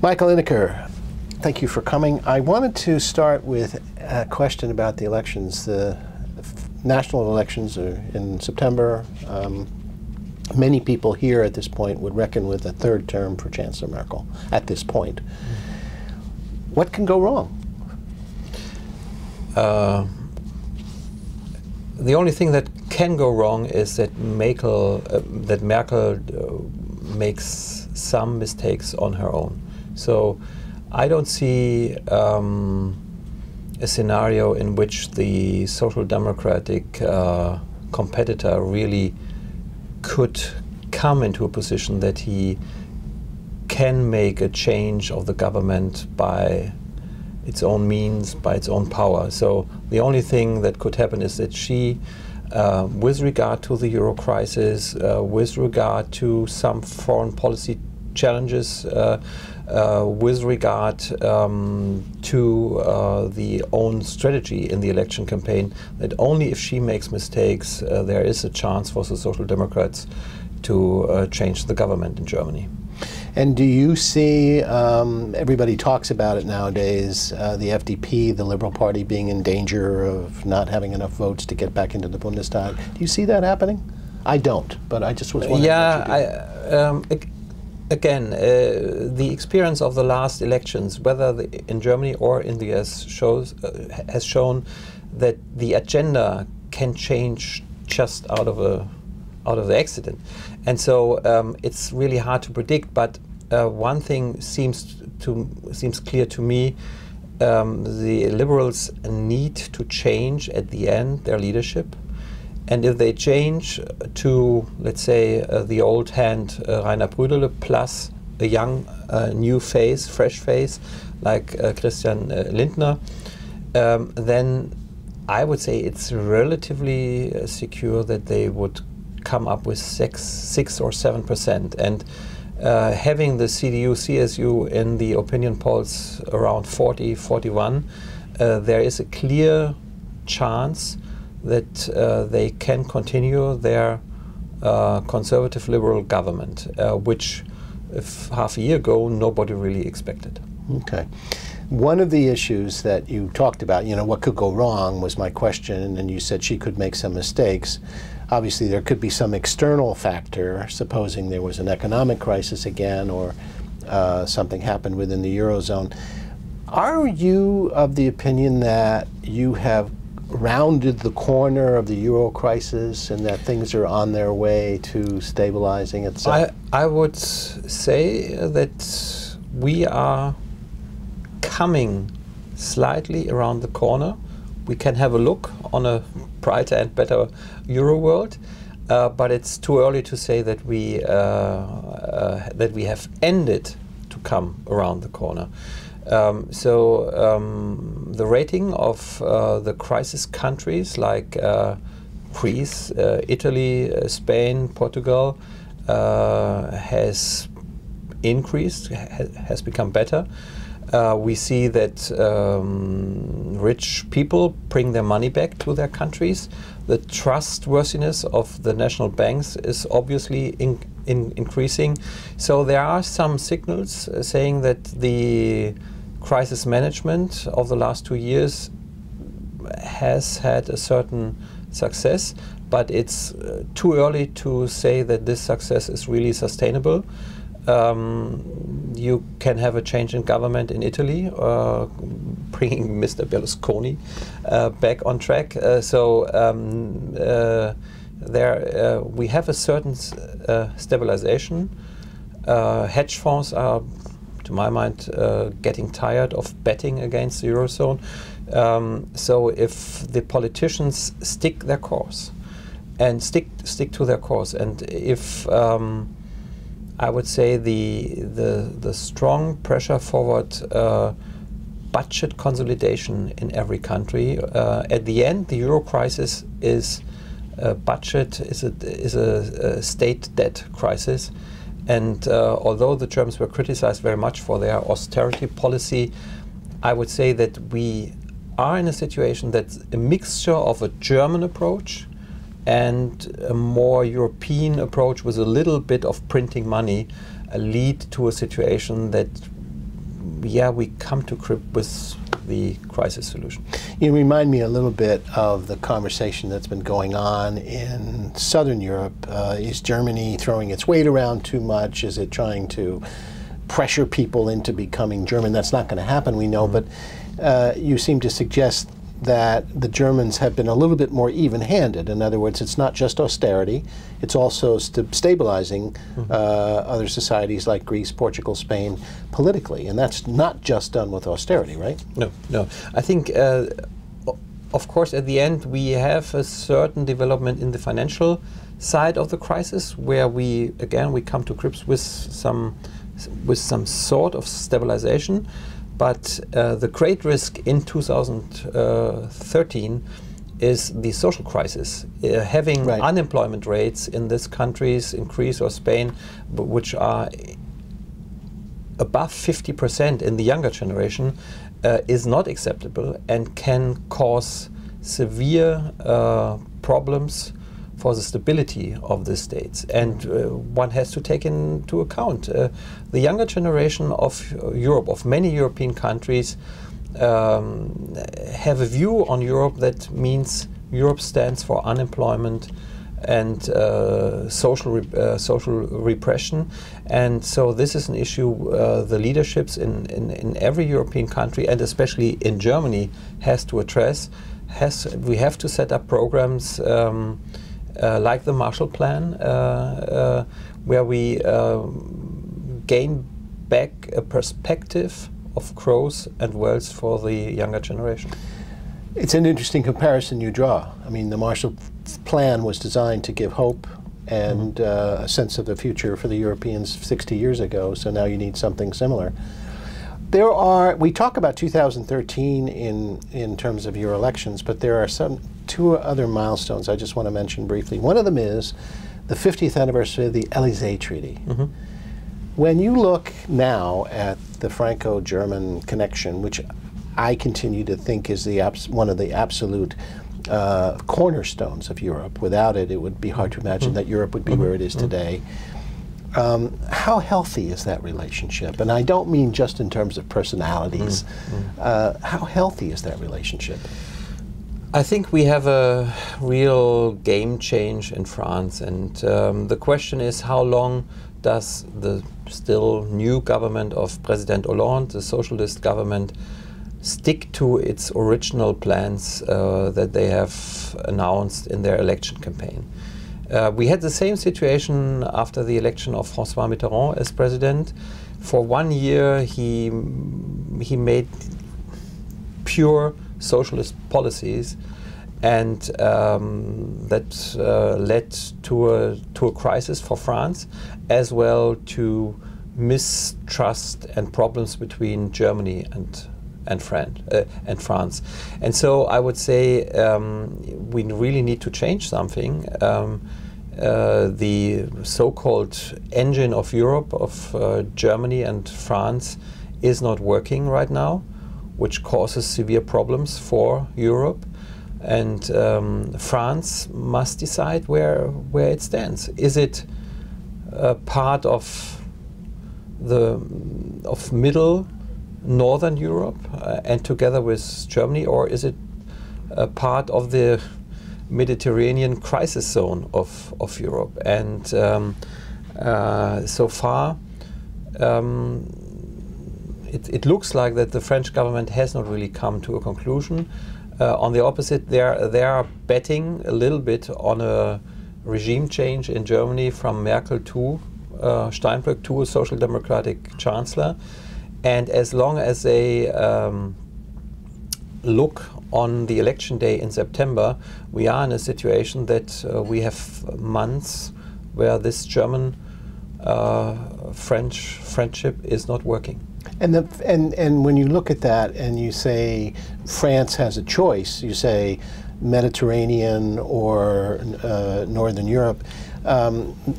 Michael Inacker, thank you for coming. I wanted to start with a question about the elections. The national elections are in September. Many people here at this point would reckon with a third term for Chancellor Merkel at this point. What can go wrong? The only thing that can go wrong is that Merkel makes some mistakes on her own. So I don't see a scenario in which the Social Democratic competitor really could come into a position that he can make a change of the government by its own means, by its own power. So the only thing that could happen is that she, with regard to the euro crisis, with regard to some foreign policy challenges, with regard to the own strategy in the election campaign, that only if she makes mistakes, there is a chance for the Social Democrats to change the government in Germany. And do you see, everybody talks about it nowadays, the FDP, the Liberal Party, being in danger of not having enough votes to get back into the Bundestag? Do you see that happening? I don't, but I just was wondering. Yeah, again, the experience of the last elections, whether in Germany or in the US, has shown that the agenda can change just out of the accident, and so it's really hard to predict. But one thing seems clear to me: the Liberals need to change at the end their leadership. And if they change to, let's say, the old hand Rainer Brüderle plus a young, new face, fresh face, like Christian Lindner, then I would say it's relatively secure that they would come up with 6 or 7%. And having the CDU-CSU in the opinion polls around 40, 41, there is a clear chance that they can continue their conservative liberal government, which half a year ago nobody really expected. Okay. One of the issues that you talked about, you know, what could go wrong, was my question, and you said she could make some mistakes. Obviously there could be some external factor, supposing there was an economic crisis again, or something happened within the Eurozone. Are you of the opinion that you have rounded the corner of the euro crisis and that things are on their way to stabilizing itself? I would say that we are coming slightly around the corner. We can have a look on a brighter and better euro world, but it's too early to say that we have ended to come around the corner. The rating of the crisis countries like Greece, Italy, Spain, Portugal has increased, has become better. We see that rich people bring their money back to their countries. The trustworthiness of the national banks is obviously increasing. So there are some signals saying that the crisis management of the last 2 years has had a certain success, but it's too early to say that this success is really sustainable. You can have a change in government in Italy, bringing Mr. Berlusconi back on track. We have a certain stabilization. Hedge funds are, to my mind, getting tired of betting against the Eurozone. So if the politicians stick their course, and stick to their course, and if I would say the strong pressure forward budget consolidation in every country, at the end the euro crisis is a state debt crisis. And although the Germans were criticized very much for their austerity policy, I would say that we are in a situation that's a mixture of a German approach and a more European approach with a little bit of printing money lead to a situation that yeah, we come to grip with the crisis solution. You remind me a little bit of the conversation that's been going on in Southern Europe. Is Germany throwing its weight around too much? Is it trying to pressure people into becoming German? That's not going to happen, we know, but you seem to suggest that the Germans have been a little bit more even-handed. In other words, it's not just austerity, it's also stabilizing other societies like Greece, Portugal, Spain politically. And that's not just done with austerity, right? No, no. I think, of course, at the end, we have a certain development in the financial side of the crisis where we come to grips with some sort of stabilization. But the great risk in 2013 is the social crisis. Having unemployment rates in these countries, in Greece or Spain, which are above 50% in the younger generation, is not acceptable and can cause severe problems for the stability of the states. And one has to take into account the younger generation of Europe, of many European countries, have a view on Europe that means Europe stands for unemployment and social repression. And so this is an issue the leaderships in every European country, and especially in Germany, has to address. We have to set up programs like the Marshall Plan, where we gain back a perspective of growth and wealth for the younger generation. It's an interesting comparison you draw. I mean, the Marshall Plan was designed to give hope and a sense of the future for the Europeans 60 years ago, so now you need something similar. We talk about 2013 in terms of your elections, but there are two other milestones I just want to mention briefly. One of them is the 50th anniversary of the Elysee Treaty. When you look now at the Franco-German connection, which I continue to think is one of the absolute cornerstones of Europe. Without it, it would be hard to imagine that Europe would be where it is today. How healthy is that relationship? And I don't mean just in terms of personalities. How healthy is that relationship? I think we have a real game change in France, and the question is, how long does the still new government of President Hollande, the socialist government, stick to its original plans that they have announced in their election campaign? We had the same situation after the election of François Mitterrand as president. For 1 year, he made pure socialist policies, and that led to a crisis for France, as well to mistrust and problems between Germany and France. And so I would say we really need to change something. The so-called engine of Europe, of Germany and France, is not working right now, which causes severe problems for Europe. And France must decide where it stands. Is it part of middle Northern Europe and together with Germany, or is it a part of the Mediterranean crisis zone of Europe? And so far, it looks like that the French government has not really come to a conclusion. On the opposite, they are betting a little bit on a regime change in Germany from Merkel to Steinbrück to a social democratic chancellor. And as long as they look on the election day in September, we are in a situation that we have months where this German-French friendship is not working. And when you look at that and you say France has a choice, you say Mediterranean or Northern Europe.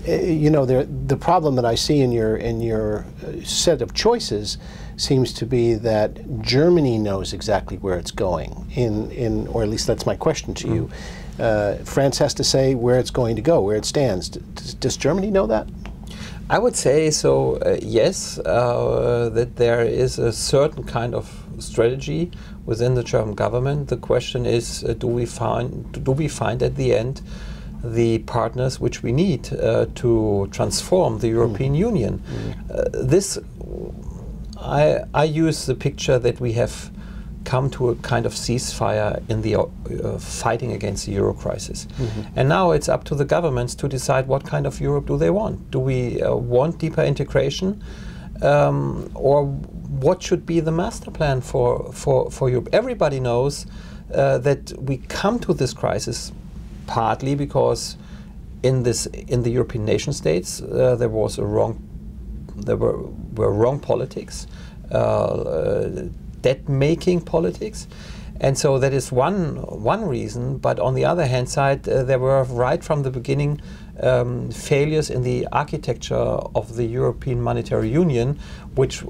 You know, the problem that I see in your set of choices seems to be that Germany knows exactly where it's going, or at least that's my question to you. France has to say where it's going to go, where it stands. Does Germany know that? I would say so, yes, that there is a certain kind of strategy within the German government. The question is, do we find at the end the partners which we need to transform the European Union? I use the picture that we have come to a kind of ceasefire in the fighting against the Euro crisis. And now it's up to the governments to decide what kind of Europe do they want. Do we want deeper integration? Or what should be the master plan for Europe? Everybody knows that we come to this crisis partly because in the European nation states there were wrong politics, debt-making politics, and so that is one reason. But on the other hand side, there were right from the beginning failures in the architecture of the European Monetary Union, which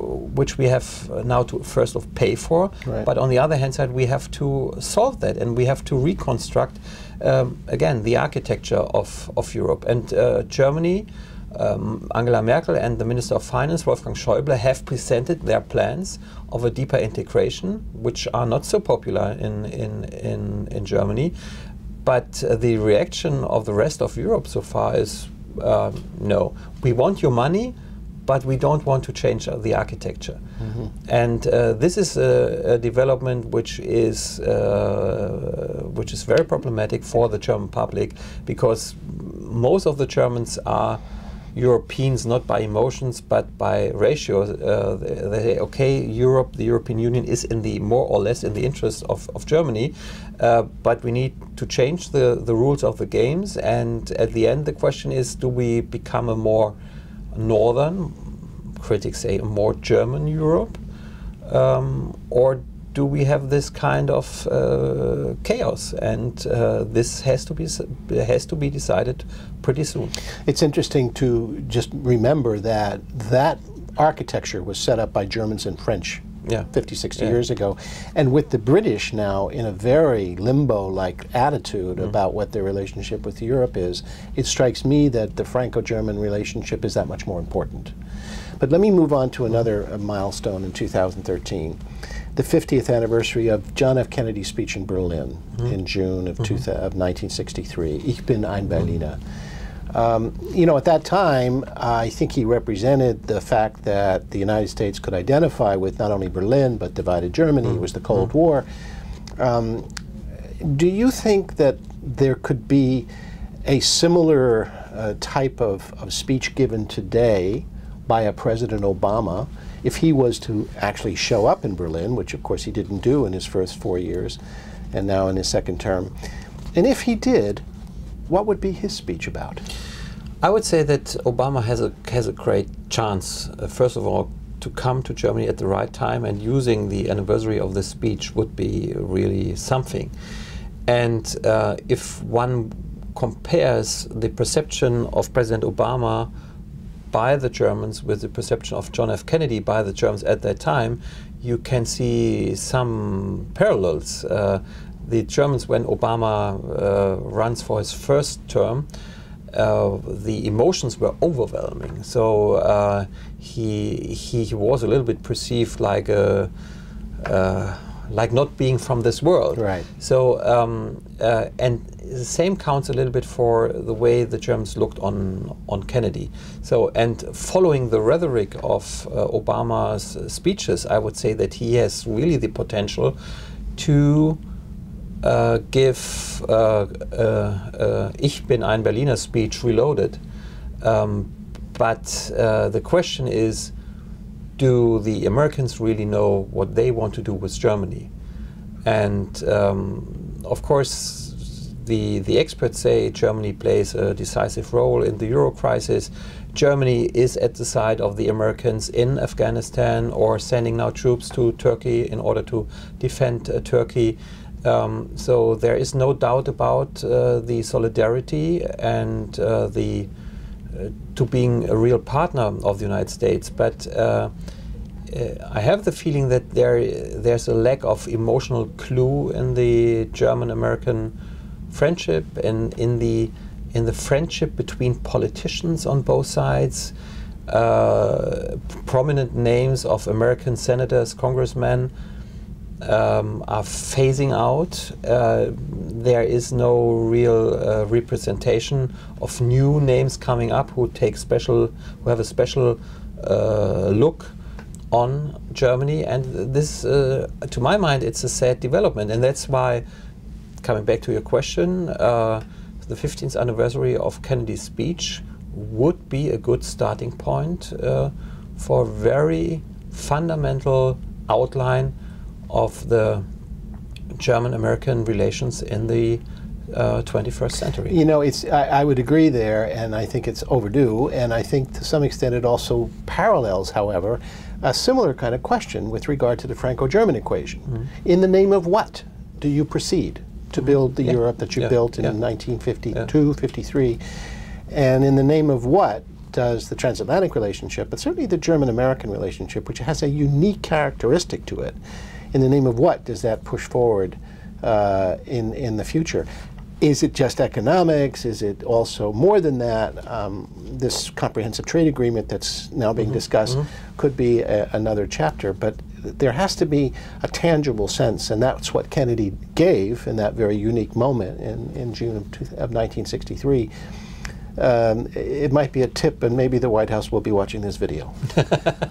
we have now to first of pay for. Right. But on the other hand side, we have to solve that, and we have to reconstruct again the architecture of Europe. And Germany, Angela Merkel and the Minister of Finance, Wolfgang Schäuble, have presented their plans of a deeper integration, which are not so popular in Germany. But the reaction of the rest of Europe so far is, no, we want your money, but we don't want to change the architecture. And this is a development which is very problematic for the German public, because most of the Germans are Europeans not by emotions but by ratios. They say, okay, Europe, the European Union is in the more or less in the interest of Germany, but we need to change the rules of the games. And at the end, the question is, do we become a more northern, critics say a more German Europe, or do we have this kind of chaos? And this has to be decided pretty soon. It's interesting to just remember that that architecture was set up by Germans and French 50, 60 years ago. And with the British now in a very limbo-like attitude about what their relationship with Europe is, it strikes me that the Franco-German relationship is that much more important. But let me move on to another milestone in 2013. The 50th anniversary of John F. Kennedy's speech in Berlin in June of 1963, Ich bin ein Berliner. You know, at that time, I think he represented the fact that the United States could identify with not only Berlin, but divided Germany. It was the Cold War. Do you think that there could be a similar type of speech given today by a President Obama if he was to actually show up in Berlin, which of course he didn't do in his first 4 years and now in his second term? And if he did, what would be his speech about? I would say that Obama has a great chance, first of all, to come to Germany at the right time, and using the anniversary of this speech would be really something. And if one compares the perception of President Obama by the Germans with the perception of John F. Kennedy by the Germans at that time, you can see some parallels. The Germans, when Obama runs for his first term, the emotions were overwhelming. So he was a little bit perceived like not being from this world. Right. So and the same counts a little bit for the way the Germans looked on Kennedy. So, and following the rhetoric of Obama's speeches, I would say that he has really the potential to give Ich bin ein Berliner speech reloaded. But the question is, do the Americans really know what they want to do with Germany? And of course, the experts say Germany plays a decisive role in the Euro crisis. Germany is at the side of the Americans in Afghanistan, or sending now troops to Turkey in order to defend Turkey. So there is no doubt about the solidarity and to being a real partner of the United States. But I have the feeling that there's a lack of emotional clue in the German-American friendship and in the friendship between politicians on both sides. prominent names of American senators, congressmen are phasing out. There is no real representation of new names coming up who have a special look on Germany, and this, to my mind, it's a sad development, and that's why, coming back to your question, the 15th anniversary of Kennedy's speech would be a good starting point for a very fundamental outline of the German-American relations in the 21st century. You know, I would agree there, and I think it's overdue, and I think to some extent it also parallels, however, a similar kind of question with regard to the Franco-German equation. In the name of what do you proceed to build the Europe that you built in 1952, 53? And in the name of what does the transatlantic relationship, but certainly the German-American relationship, which has a unique characteristic to it, in the name of what does that push forward in the future? Is it just economics? Is it also more than that? This comprehensive trade agreement that's now being discussed could be another chapter, but there has to be a tangible sense, and that's what Kennedy gave in that very unique moment in June of 1963. It might be a tip, and maybe the White House will be watching this video.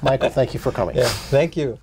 Michael, thank you for coming. Yeah, thank you.